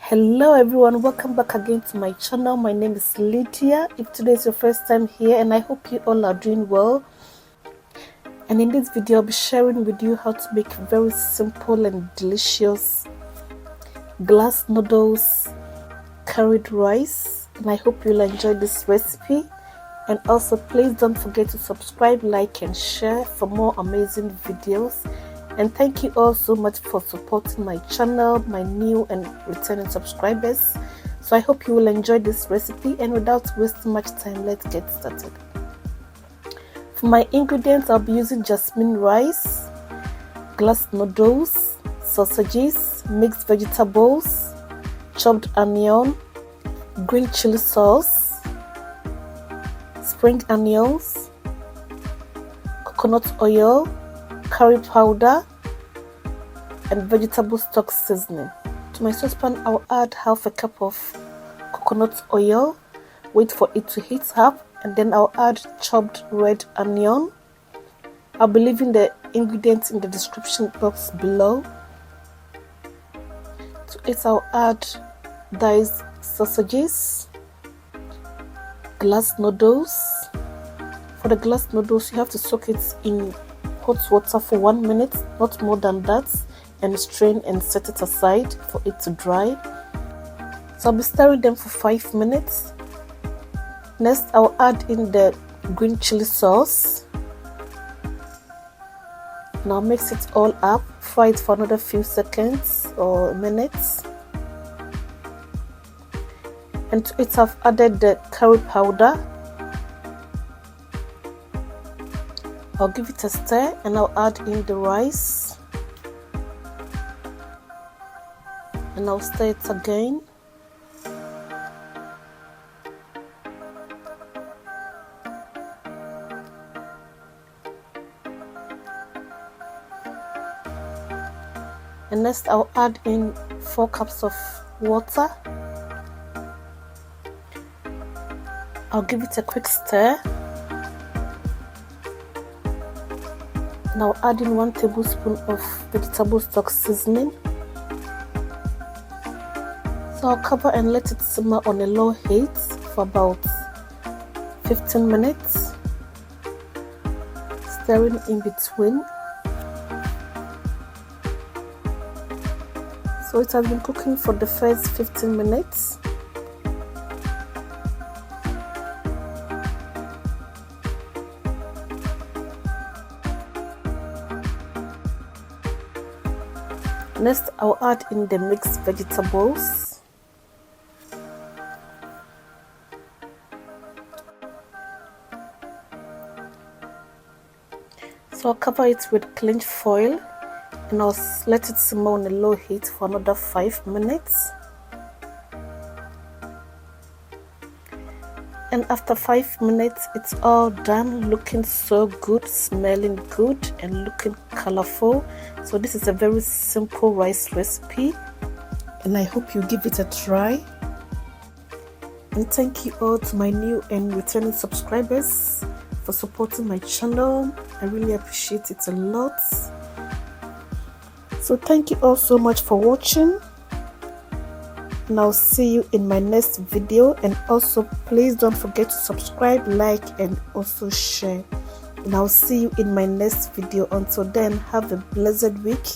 Hello everyone, welcome back again to my channel. My name is Lydia. If today is your first time here, and I hope you all are doing well. And in this video I'll be sharing with you how to make very simple and delicious glass noodles curried rice, and I hope you'll enjoy this recipe. And also please don't forget to subscribe, like and share for more amazing videos. And thank you all so much for supporting my channel, my new and returning subscribers. So I hope you will enjoy this recipe, and without wasting much time, let's get started. For my ingredients, I'll be using jasmine rice, glass noodles, sausages, mixed vegetables, chopped onion, green chili sauce, spring onions, coconut oil, curry powder, and vegetable stock seasoning. To my saucepan, I'll add half a cup of coconut oil, wait for it to heat up, and then I'll add chopped red onion. I'll be leaving the ingredients in the description box below. To it, I'll add diced sausages, glass noodles. For the glass noodles, you have to soak it in hot water for 1 minute, not more than that, and strain and set it aside for it to dry. So I'll be stirring them for 5 minutes. Next, I'll add in the green chili sauce. Now mix it all up, fry it for another few seconds or minutes. And to it, I've added the curry powder. I'll give it a stir, and I'll add in the rice, and I'll stir it again. And next I'll add in 4 cups of water. I'll give it a quick stir. Now add in 1 tablespoon of vegetable stock seasoning. So I'll cover and let it simmer on a low heat for about 15 minutes, stirring in between. So it has been cooking for the first 15 minutes. Next, I'll add in the mixed vegetables. So I'll cover it with cling foil, and I'll let it simmer on a low heat for another 5 minutes. And after 5 minutes, it's all done, looking so good, smelling good, and looking colorful. So this is a very simple rice recipe, and I hope you give it a try. And thank you all to my new and returning subscribers for supporting my channel. I really appreciate it a lot. So thank you all so much for watching, and I'll see you in my next video. And also please don't forget to subscribe, like and also share. And I'll see you in my next video. Until then, have a blessed week.